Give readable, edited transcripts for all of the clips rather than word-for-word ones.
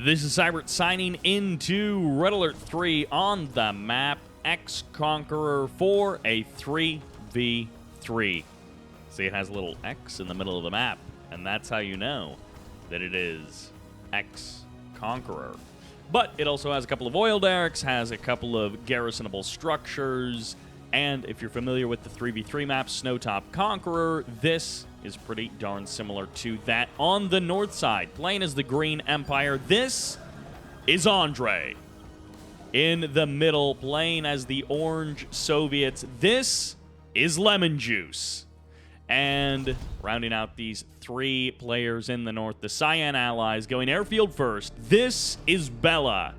This is Sybert signing into Red Alert 3 on the map X Conqueror for a 3v3. See, it has a little X in the middle of the map, and that's how you know that it is X Conqueror. But it also has a couple of oil derricks, has a couple of garrisonable structures, and if you're familiar with the 3v3 map, Snowtop Conqueror, this is pretty darn similar to that. On the north side, playing as the Green Empire, this is Endre. In the middle, playing as the Orange Soviets, this is Lemon Juice. And rounding out these three players in the north, the Cyan Allies going airfield first, this is Bella.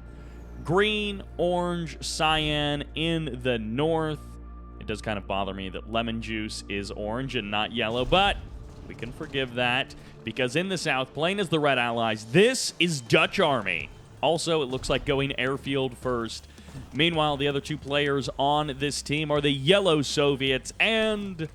Green, orange, cyan in the north. It does kind of bother me that Lemon Juice is orange and not yellow, but we can forgive that because in the south, playing as the Red Allies, this is DutchArmy. Also, it looks like going airfield first. Meanwhile, the other two players on this team are the Yellow Soviets and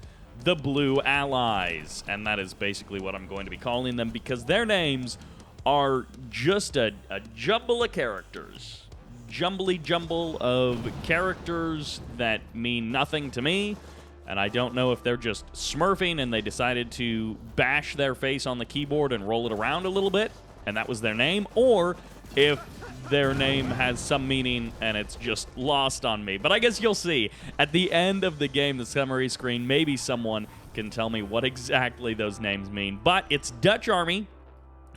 the Blue Allies. And that is basically what I'm going to be calling them because their names are just a jumble of characters. Jumbly jumble of characters that mean nothing to me, and I don't know if they're just smurfing and they decided to bash their face on the keyboard and roll it around a little bit, and that was their name, or if their name has some meaning and it's just lost on me. But I guess you'll see. At the end of the game, the summary screen, maybe someone can tell me what exactly those names mean. But it's DutchArmy,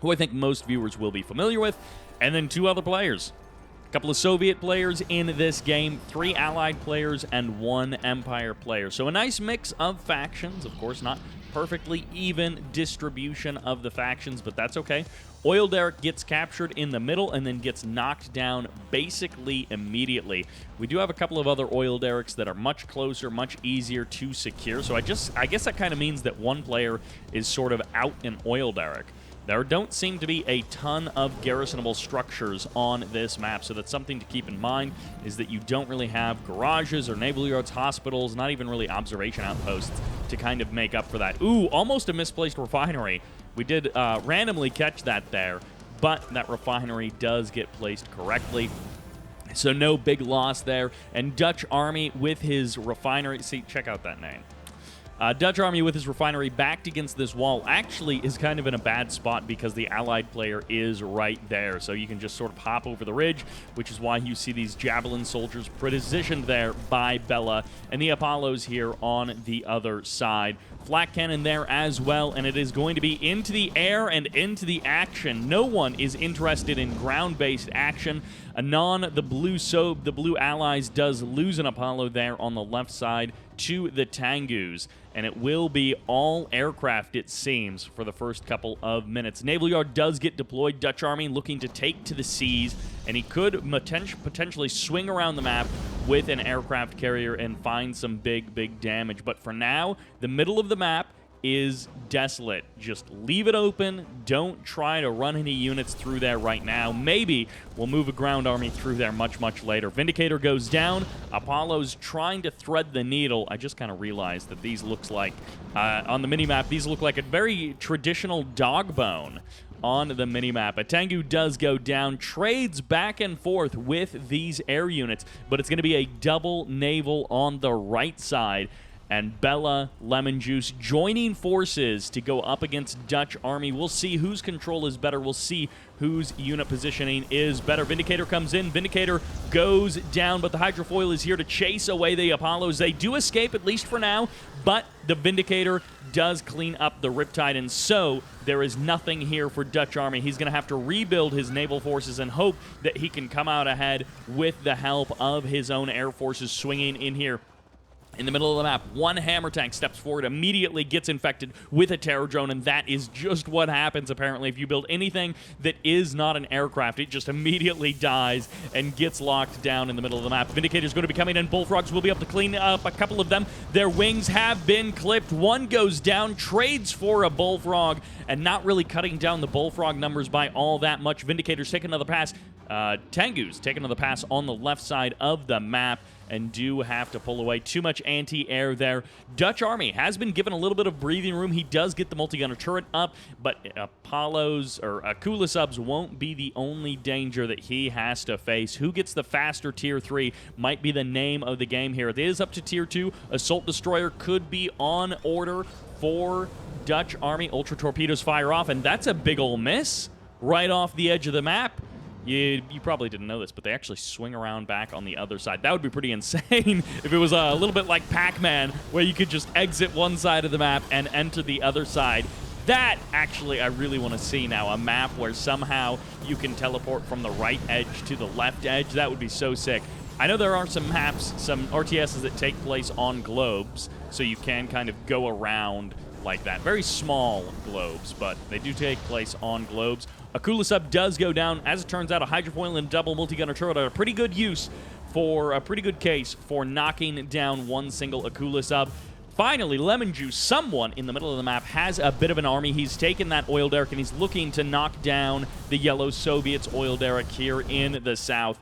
who I think most viewers will be familiar with, and then two other players. A couple of Soviet players in this game, 3 Allied players, and 1 Empire player. So a nice mix of factions. Of course, not perfectly even distribution of the factions, but that's okay. Oil derrick gets captured in the middle and then gets knocked down basically immediately. We do have a couple of other oil derricks that are much closer, much easier to secure. So I guess that kind of means that one player is sort of out in oil derrick. There don't seem to be a ton of garrisonable structures on this map, so that's something to keep in mind, is that you don't really have garages or naval yards, hospitals, not even really observation outposts to kind of make up for that. Ooh, almost a misplaced refinery. We did randomly catch that there, but that refinery does get placed correctly. So no big loss there. And DutchArmy with his refinery, see, check out that name. DutchArmy with his refinery backed against this wall actually is kind of in a bad spot because the Allied player is right there. So you can just sort of hop over the ridge, which is why you see these Javelin soldiers positioned there by Bella and the Apollos here on the other side. Flak cannon there as well, and it is going to be into the air and into the action. No one is interested in ground-based action. Anon, the Blue Allies does lose an Apollo there on the left side to the Tengus, and it will be all aircraft, it seems, for the first couple of minutes. Naval Yard does get deployed. DutchArmy looking to take to the seas, and he could potentially swing around the map with an aircraft carrier and find some big damage. But for now, the middle of the map is desolate. Just leave it open. Don't try to run any units through there right now. Maybe we'll move a ground army through there much later. Vindicator goes down. Apollo's trying to thread the needle. I just kind of realized that these looks like, on the minimap, these look like a very traditional dog bone on the minimap. A Tengu does go down, trades back and forth with these air units, but it's going to be a double naval on the right side. And Bella, Lemon Juice joining forces to go up against DutchArmy. We'll see whose control is better. We'll see whose unit positioning is better. Vindicator comes in. Vindicator goes down, but the hydrofoil is here to chase away the Apollos. They do escape, at least for now, but the Vindicator does clean up the Riptide, and so there is nothing here for DutchArmy. He's going to have to rebuild his naval forces and hope that he can come out ahead with the help of his own air forces swinging in here. In the middle of the map, one hammer tank steps forward, immediately gets infected with a terror drone, and that is just what happens, apparently. If you build anything that is not an aircraft, it just immediately dies and gets locked down in the middle of the map. Vindicator's going to be coming in. Bullfrogs will be able to clean up a couple of them. Their wings have been clipped. One goes down, trades for a Bullfrog, and not really cutting down the Bullfrog numbers by all that much. Vindicator's taking another pass. Tengus taking on the pass on the left side of the map and do have to pull away. Too much anti-air there. DutchArmy has been given a little bit of breathing room. He does get the multi-gunner turret up, but Apollos or Akula subs won't be the only danger that he has to face. Who gets the faster Tier 3 might be the name of the game here. It is up to Tier 2. Assault Destroyer could be on order for DutchArmy. Ultra Torpedoes fire off, and that's a big ol' miss right off the edge of the map. You probably didn't know this, but they actually swing around back on the other side. That would be pretty insane if it was a little bit like Pac-Man, where you could just exit one side of the map and enter the other side. That, actually, I really want to see now. A map where somehow you can teleport from the right edge to the left edge. That would be so sick. I know there are some maps, some RTSs that take place on globes, so you can kind of go around like that. Very small globes, but they do take place on globes. Akula sub does go down. As it turns out, a hydrofoil and double multi-gunner turret are a pretty good use for a pretty good case for knocking down one single Akula sub. Finally, Lemon Juice, someone in the middle of the map, has a bit of an army. He's taken that oil derrick and he's looking to knock down the Yellow Soviets oil derrick here in the south.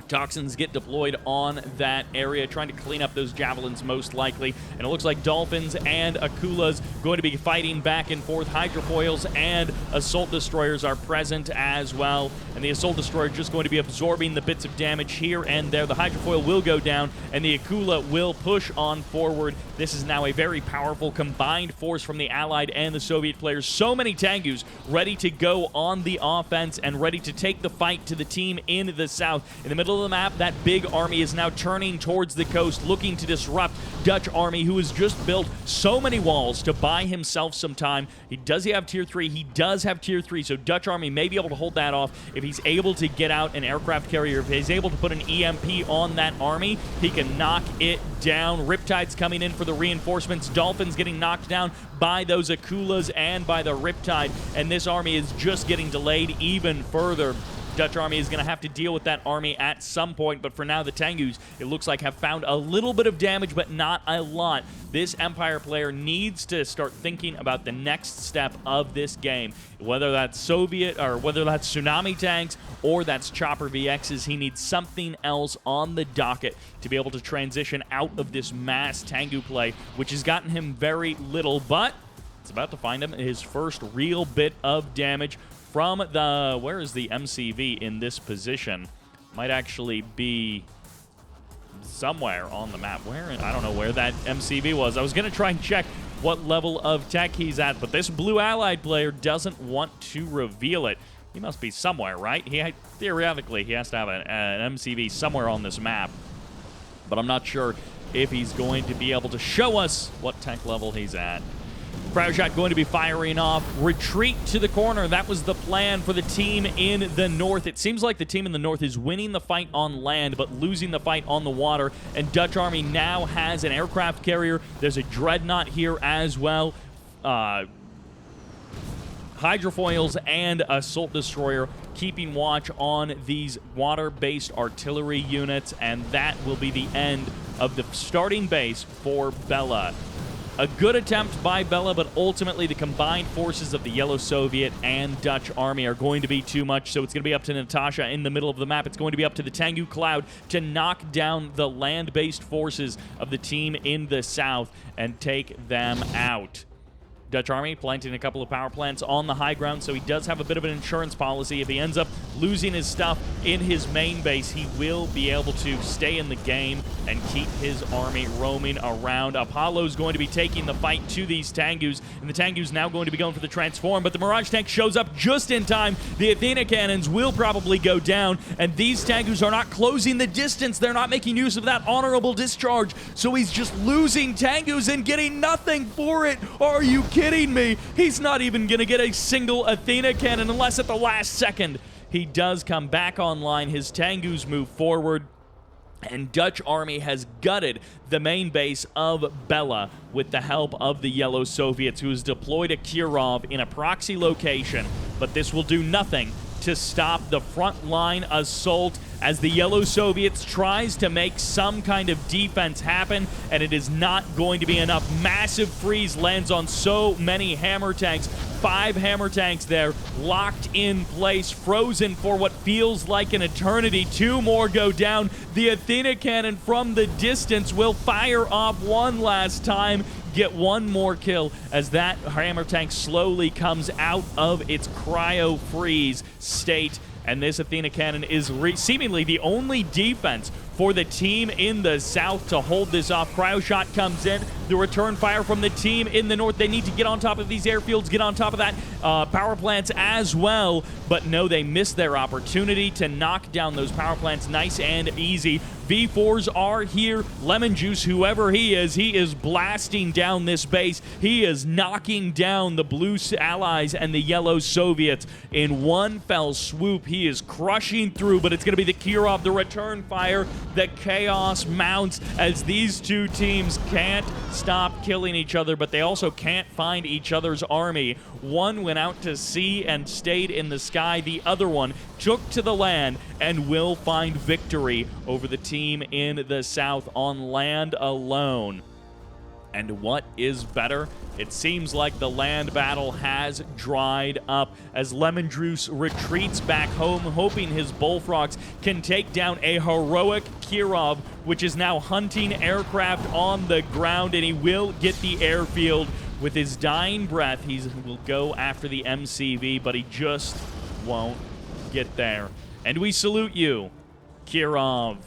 Toxins get deployed on that area, trying to clean up those javelins most likely. And it looks like Dolphins and Akulas going to be fighting back and forth. Hydrofoils and Assault Destroyers are present as well. And the Assault Destroyer just going to be absorbing the bits of damage here and there. The Hydrofoil will go down, and the Akula will push on forward. This is now a very powerful combined force from the Allied and the Soviet players. So many Tengus ready to go on the offense and ready to take the fight to the team in the south. In the middle of the map, that big army is now turning towards the coast, looking to disrupt DutchArmy, who has just built so many walls to buy himself some time. Does he have Tier 3? He does have Tier 3, so DutchArmy may be able to hold that off. If he's able to get out an aircraft carrier, if he's able to put an EMP on that army, he can knock it down. Riptide's coming in for the reinforcements. Dolphins getting knocked down by those Akulas and by the Riptide, and this army is just getting delayed even further. DutchArmy is going to have to deal with that army at some point, but for now, the Tengus, it looks like, have found a little bit of damage, but not a lot. This Empire player needs to start thinking about the next step of this game. Whether that's Soviet, or whether that's Tsunami tanks, or that's Chopper VXs, he needs something else on the docket to be able to transition out of this mass Tengu play, which has gotten him very little, but it's about to find him his first real bit of damage from the, where is the MCV in this position? Might actually be somewhere on the map. Where? I don't know where that MCV was. I was going to try and check what level of tech he's at, but this blue Allied player doesn't want to reveal it. He must be somewhere, right? Theoretically, he has to have an MCV somewhere on this map, but I'm not sure if he's going to be able to show us what tech level he's at. Cryo Shot going to be firing off. Retreat to the corner. That was the plan for the team in the north. It seems like the team in the north is winning the fight on land, but losing the fight on the water. And DutchArmy now has an aircraft carrier. There's a dreadnought here as well. Hydrofoils and Assault Destroyer keeping watch on these water-based artillery units, and that will be the end of the starting base for Bella. A good attempt by Bella, but ultimately the combined forces of the Yellow Soviet and DutchArmy are going to be too much, so it's going to be up to Natasha in the middle of the map. It's going to be up to the Tengu Cloud to knock down the land-based forces of the team in the south and take them out. DutchArmy planting a couple of power plants on the high ground, so he does have a bit of an insurance policy. If he ends up losing his stuff in his main base, he will be able to stay in the game and keep his army roaming around. Apollo's going to be taking the fight to these Tengus, and the Tengus now going to be going for the transform, but the Mirage tank shows up just in time. The Athena cannons will probably go down, and these Tengus are not closing the distance. They're not making use of that honorable discharge, so he's just losing Tengus and getting nothing for it. Are you kidding me? He's not even going to get a single Athena cannon unless at the last second he does come back online. His Tengus move forward, and DutchArmy has gutted the main base of Bella with the help of the Yellow Soviets, who has deployed a Kirov in a proxy location, but this will do nothing to stop the frontline assault as the Yellow Soviets tries to make some kind of defense happen, and it is not going to be enough. Massive freeze lands on so many hammer tanks. 5 hammer tanks there, locked in place, frozen for what feels like an eternity. 2 more go down. The Athena cannon from the distance will fire off one last time, get one more kill as that hammer tank slowly comes out of its cryo freeze state. And this Athena cannon is seemingly the only defense for the team in the south to hold this off. Cryo shot comes in. The return fire from the team in the north. They need to get on top of these airfields, get on top of that power plants as well. But no, they missed their opportunity to knock down those power plants nice and easy. V4s are here. Lemon Juice, whoever he is blasting down this base. He is knocking down the blue allies and the yellow Soviets in one fell swoop. He is crushing through, but it's going to be the Kirov, the return fire. The chaos mounts as these two teams can't stop killing each other, but they also can't find each other's army. One went out to sea and stayed in the sky. The other one took to the land and will find victory over the team in the south on land alone. And what is better? It seems like the land battle has dried up as Lemon Juice retreats back home, hoping his bullfrogs can take down a heroic Kirov, which is now hunting aircraft on the ground, and he will get the airfield. With his dying breath, he will go after the MCV, but he just won't get there. And we salute you, Kirov,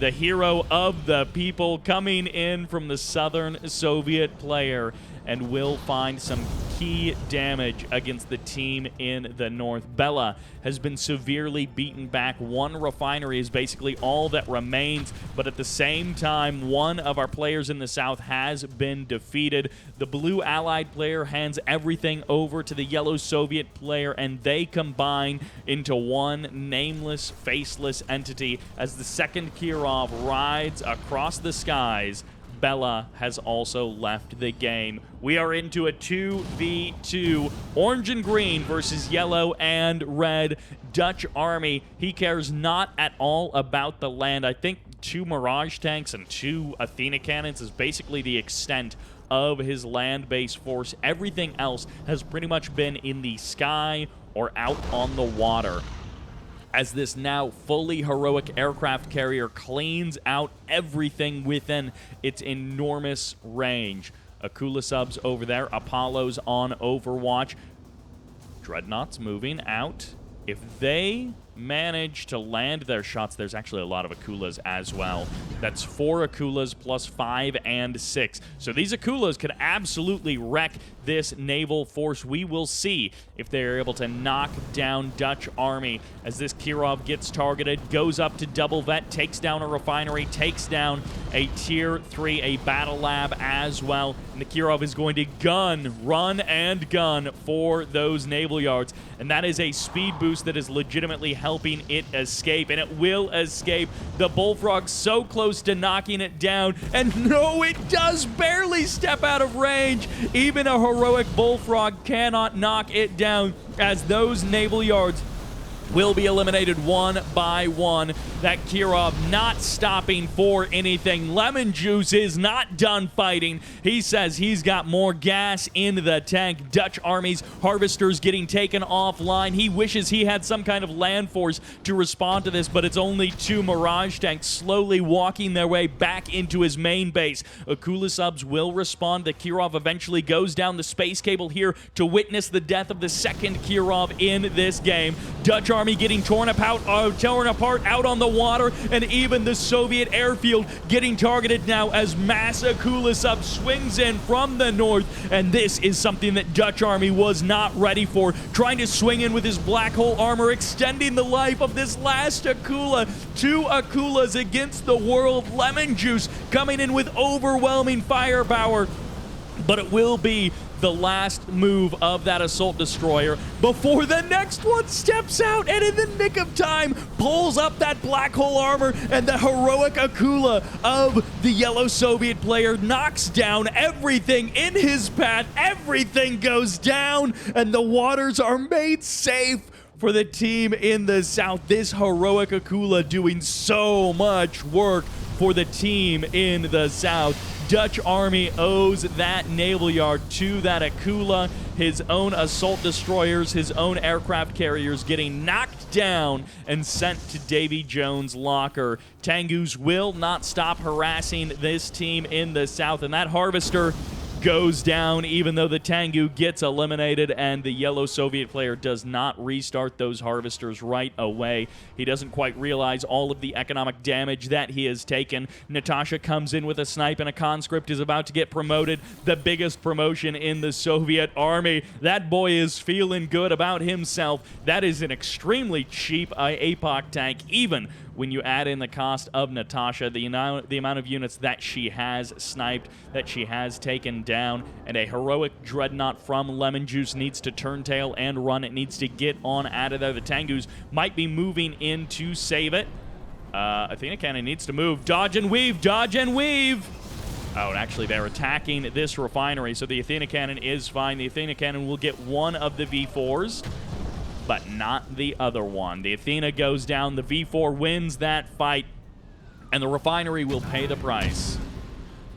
the hero of the people, coming in from the Southern Soviet player, and will find some key damage against the team in the north. Bella has been severely beaten back. One refinery is basically all that remains, but at the same time, one of our players in the south has been defeated. The blue allied player hands everything over to the yellow Soviet player, and they combine into one nameless, faceless entity as the second Kirov rides across the skies. Bella has also left the game. We are into a 2v2. Orange and green versus yellow and red. Dutch Army, he cares not at all about the land. I think 2 Mirage tanks and 2 Athena cannons is basically the extent of his land-based force. Everything else has pretty much been in the sky or out on the water, as this now fully heroic aircraft carrier cleans out everything within its enormous range. Akula subs over there, Apollo's on Overwatch. Dreadnoughts moving out. If they manage to land their shots, there's actually a lot of Akulas as well. That's 4 Akulas plus 5 and 6. So these Akulas could absolutely wreck this naval force. We will see if they're able to knock down Dutch Army as this Kirov gets targeted, goes up to double vet, takes down a refinery, takes down a tier 3, a battle lab as well. And the Kirov is going to run and gun for those naval yards. And that is a speed boost that is legitimately helping it escape, and it will escape. The Bullfrog's so close to knocking it down, and no, it does barely step out of range. Even a heroic Bullfrog cannot knock it down, as those naval yards will be eliminated one by one. That Kirov not stopping for anything. Lemon Juice is not done fighting. He says he's got more gas in the tank. Dutch Army's harvesters getting taken offline. He wishes he had some kind of land force to respond to this, but it's only 2 Mirage tanks slowly walking their way back into his main base. Akula subs will respond. The Kirov eventually goes down the space cable here to witness the death of the second Kirov in this game. Dutch Army getting torn apart out on the water, and even the Soviet airfield getting targeted now as mass Akula sub swings in from the north, and this is something that Dutch Army was not ready for. Trying to swing in with his black hole armor, extending the life of this last Akula. 2 Akulas against the world. Lemon Juice coming in with overwhelming firepower, but it will be the last move of that assault destroyer before the next one steps out and in the nick of time pulls up that black hole armor, and the heroic Akula of the yellow Soviet player knocks down everything in his path. Everything goes down, and the waters are made safe for the team in the south. This heroic Akula doing so much work for the team in the south. Dutch Army owes that naval yard to that Akula, his own assault destroyers, his own aircraft carriers getting knocked down and sent to Davy Jones' locker. Tengus will not stop harassing this team in the south, and that harvester goes down even though the Tengu gets eliminated, and the yellow Soviet player does not restart those harvesters right away. He doesn't quite realize all of the economic damage that he has taken. Natasha comes in with a snipe, and a conscript is about to get promoted, the biggest promotion in the Soviet army. That boy is feeling good about himself. That is an extremely cheap APOC tank, even when you add in the cost of Natasha, the amount of units that she has sniped, that she has taken down, and a heroic dreadnought from Lemon Juice needs to turn tail and run. It needs to get on out of there. The Tengus might be moving in to save it. Athena Cannon needs to move. Dodge and weave, dodge and weave. Oh, and actually they're attacking this refinery, so the Athena Cannon is fine. The Athena Cannon will get one of the V4s, but not the other one. The Athena goes down, the V4 wins that fight, and the refinery will pay the price.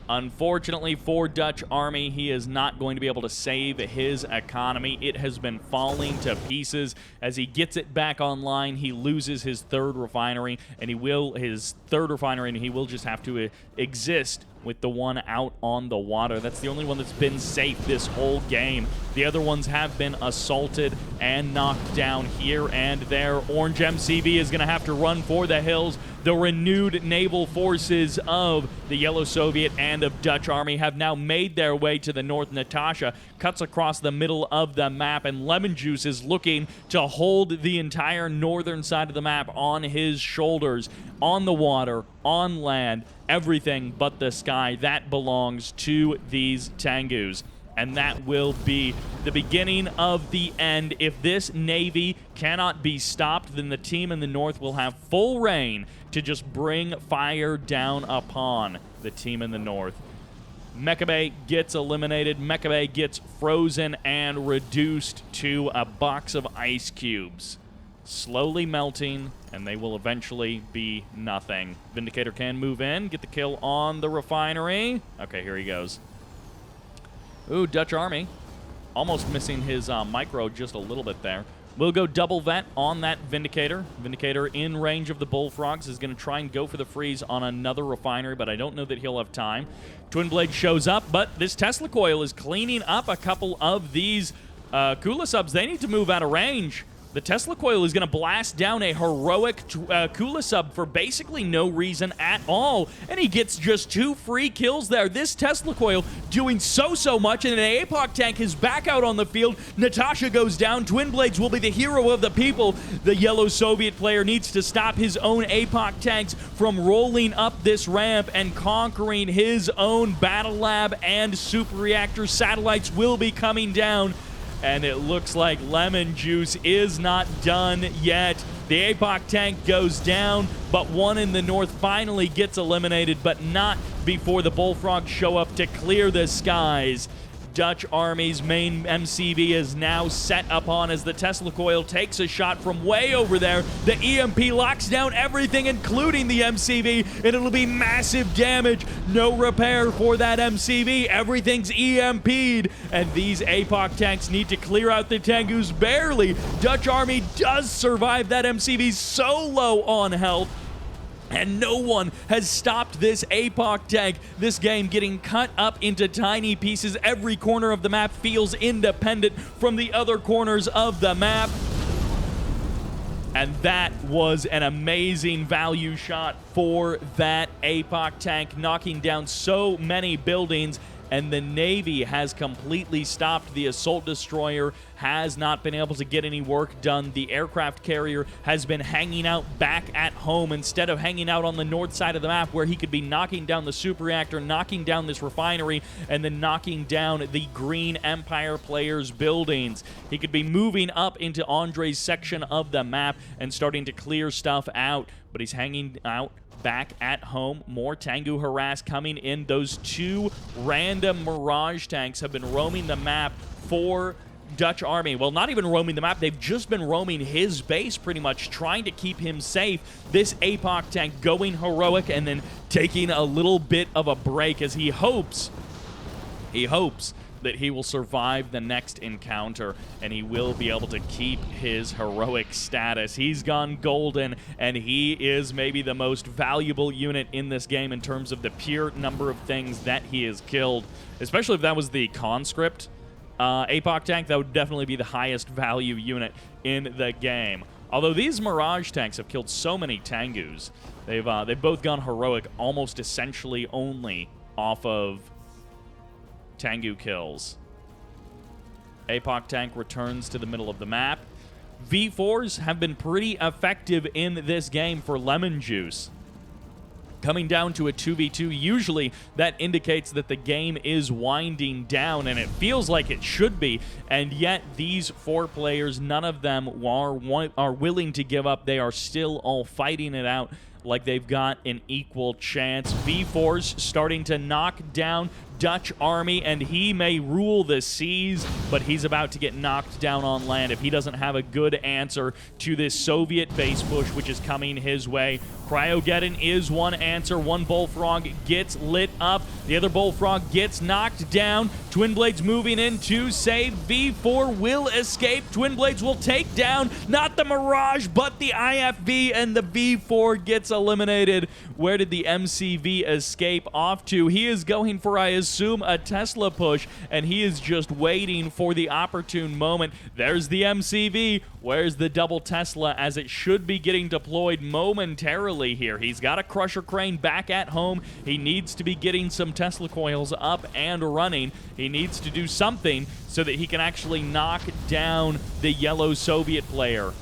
Unfortunately for Dutch Army, he is not going to be able to save his economy. It has been falling to pieces. As he gets it back online, he loses his third refinery, and he will just have to exist with the one out on the water. That's the only one that's been safe this whole game. The other ones have been assaulted and knocked down here and there. Orange MCV is going to have to run for the hills. The renewed naval forces of the Yellow Soviet and of Dutch Army have now made their way to the north. Natasha cuts across the middle of the map, and Lemon Juice is looking to hold the entire northern side of the map on his shoulders, on the water, on land, everything but the sky. That belongs to these Tengus. And that will be the beginning of the end. If this Navy cannot be stopped, then the team in the north will have full reign to just bring fire down upon the team in the north. Mekabe gets eliminated. Mekabe gets frozen and reduced to a box of ice cubes, slowly melting, and they will eventually be nothing. Vindicator can move in, get the kill on the refinery. Okay, here he goes. Ooh, Dutch Army almost missing his micro just a little bit there. We'll go double vet on that Vindicator. Vindicator in range of the Bullfrogs is going to try and go for the freeze on another refinery, but I don't know that he'll have time. Twin Blade shows up, but this Tesla Coil is cleaning up a couple of these Kula subs. They need to move out of range. The Tesla Coil is going to blast down a heroic Kula sub for basically no reason at all, and he gets just 2 free kills there. This Tesla Coil doing so much, and an APOC tank is back out on the field. Natasha goes down. Twin Blades will be the hero of the people. The yellow Soviet player needs to stop his own APOC tanks from rolling up this ramp and conquering his own battle lab, and super reactor satellites will be coming down. And it looks like Lemon Juice is not done yet. The APOC tank goes down, but one in the north finally gets eliminated, but not before the Bullfrogs show up to clear the skies. Dutch Army's main MCV is now set upon as the Tesla Coil takes a shot from way over there. The EMP locks down everything, including the MCV, and it'll be massive damage. No repair for that MCV. Everything's EMP'd, and these APOC tanks need to clear out the Tengus barely. Dutch Army does survive that MCV so low on health, and no one has stopped this APOC tank. This game getting cut up into tiny pieces. Every corner of the map feels independent from the other corners of the map. And that was an amazing value shot for that APOC tank, knocking down so many buildings. And the Navy has completely stopped. The assault destroyer has not been able to get any work done. The aircraft carrier has been hanging out back at home instead of hanging out on the north side of the map, where he could be knocking down the super reactor, knocking down this refinery, and then knocking down the Green Empire players' buildings. He could be moving up into Andre's section of the map and starting to clear stuff out, but he's hanging out back at home. More Tengu harass coming in. Those 2 random Mirage tanks have been roaming the map for Dutch Army, well, not even roaming the map, they've just been roaming his base pretty much, trying to keep him safe. This APOC tank going heroic and then taking a little bit of a break as he hopes that he will survive the next encounter and he will be able to keep his heroic status. He's gone golden, and he is maybe the most valuable unit in this game in terms of the pure number of things that he has killed, especially if that was the conscript APOC tank. That would definitely be the highest value unit in the game. Although these Mirage tanks have killed so many Tengus, they've both gone heroic almost essentially only off of Tengu kills. APOC tank returns to the middle of the map. V4s have been pretty effective in this game for Lemon Juice. Coming down to a 2v2, usually that indicates that the game is winding down, and it feels like it should be, and yet these 4 players, none of them are willing to give up. They are still all fighting it out like they've got an equal chance. V4's starting to knock down Dutch Army, and he may rule the seas, but he's about to get knocked down on land if he doesn't have a good answer to this Soviet base push, which is coming his way. Cryogeddon is one answer. One Bullfrog gets lit up. The other Bullfrog gets knocked down. Twin Blades moving in to save. V4 will escape. Twin Blades will take down not the Mirage, but the IFV, and the V4 gets eliminated. Where did the MCV escape off to? He is going for, I assume, a Tesla push, and he is just waiting for the opportune moment. There's the MCV. Where's the double Tesla, as it should be getting deployed momentarily here? He's got a Crusher Crane back at home. He needs to be getting some Tesla coils up and running. He needs to do something so that he can actually knock down the yellow Soviet player.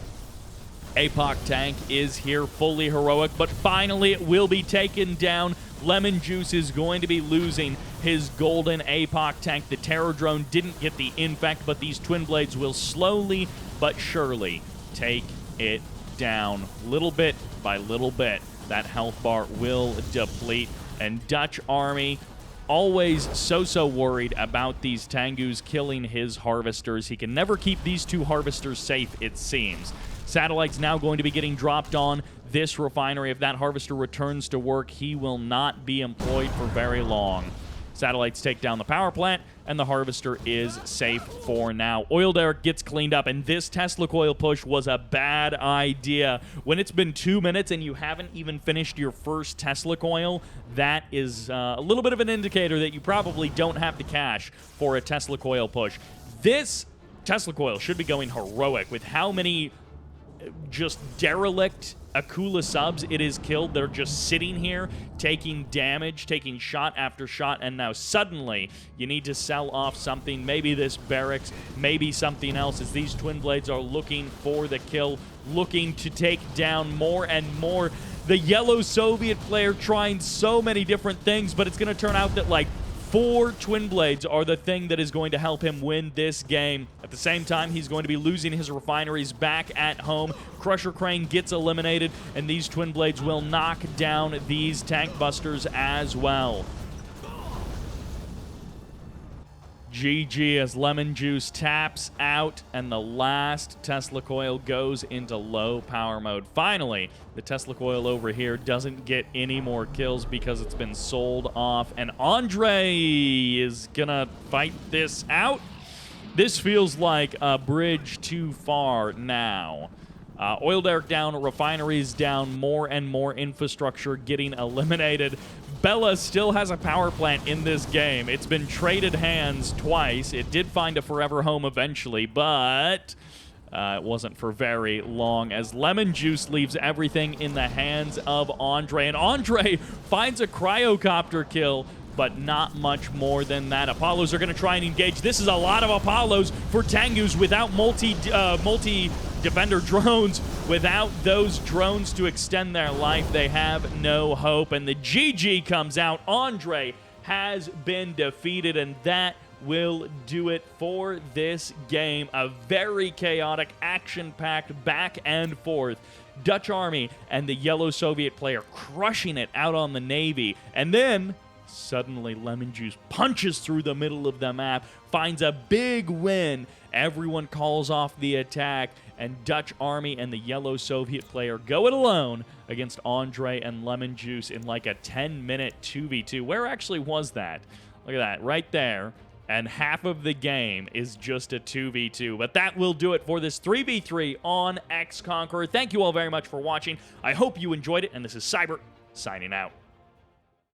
APOC tank is here, fully heroic, but finally it will be taken down. Lemon Juice is going to be losing his golden APOC tank. The Terror Drone didn't get the infect, but these Twin Blades will slowly but surely take it down. Little bit by little bit, that health bar will deplete, and Dutch Army always so worried about these Tengus killing his harvesters. He can never keep these 2 harvesters safe, it seems. Satellite's now going to be getting dropped on this refinery. If that harvester returns to work, he will not be employed for very long. Satellites take down the power plant, and the harvester is safe for now. Oil derrick gets cleaned up, and this Tesla coil push was a bad idea. When it's been 2 minutes and you haven't even finished your first Tesla coil, that is a little bit of an indicator that you probably don't have the cash for a Tesla coil push. This Tesla coil should be going heroic with how many just derelict Akula subs it is killed. They're just sitting here taking damage, taking shot after shot, and now suddenly you need to sell off something, maybe this barracks, maybe something else, as these Twin Blades are looking for the kill, looking to take down more and more. The yellow Soviet player trying so many different things, but it's going to turn out that like 4 Twin Blades are the thing that is going to help him win this game. At the same time, he's going to be losing his refineries back at home. Crusher Crane gets eliminated, and these Twin Blades will knock down these tank busters as well. GG as Lemon Juice taps out, and the last Tesla coil goes into low power mode. Finally, the Tesla coil over here doesn't get any more kills because it's been sold off, and Andre is gonna fight this out. This feels like a bridge too far now. Oil derrick down, refineries down, more and more infrastructure getting eliminated. Bella still has a power plant in this game. It's been traded hands twice. It did find a forever home eventually, but it wasn't for very long, as Lemon Juice leaves everything in the hands of Andre. And Andre finds a cryocopter kill, but not much more than that. Apollos are going to try and engage. This is a lot of Apollos for Tengus without multi-defender drones. Without those drones to extend their life, they have no hope. And the GG comes out. Andre has been defeated, and that will do it for this game. A very chaotic, action-packed back and forth. Dutch Army and the yellow Soviet player crushing it out on the Navy. And then Suddenly, Lemon Juice punches through the middle of the map, finds a big win. Everyone calls off the attack, and DutchArmy and the yellow Soviet player go it alone against Andre and Lemon Juice in like a 10-minute 2v2. Where actually was that? Look at that, right there. And half of the game is just a 2v2. But that will do it for this 3v3 on X Conqueror. Thank you all very much for watching. I hope you enjoyed it, and this is Sybert signing out.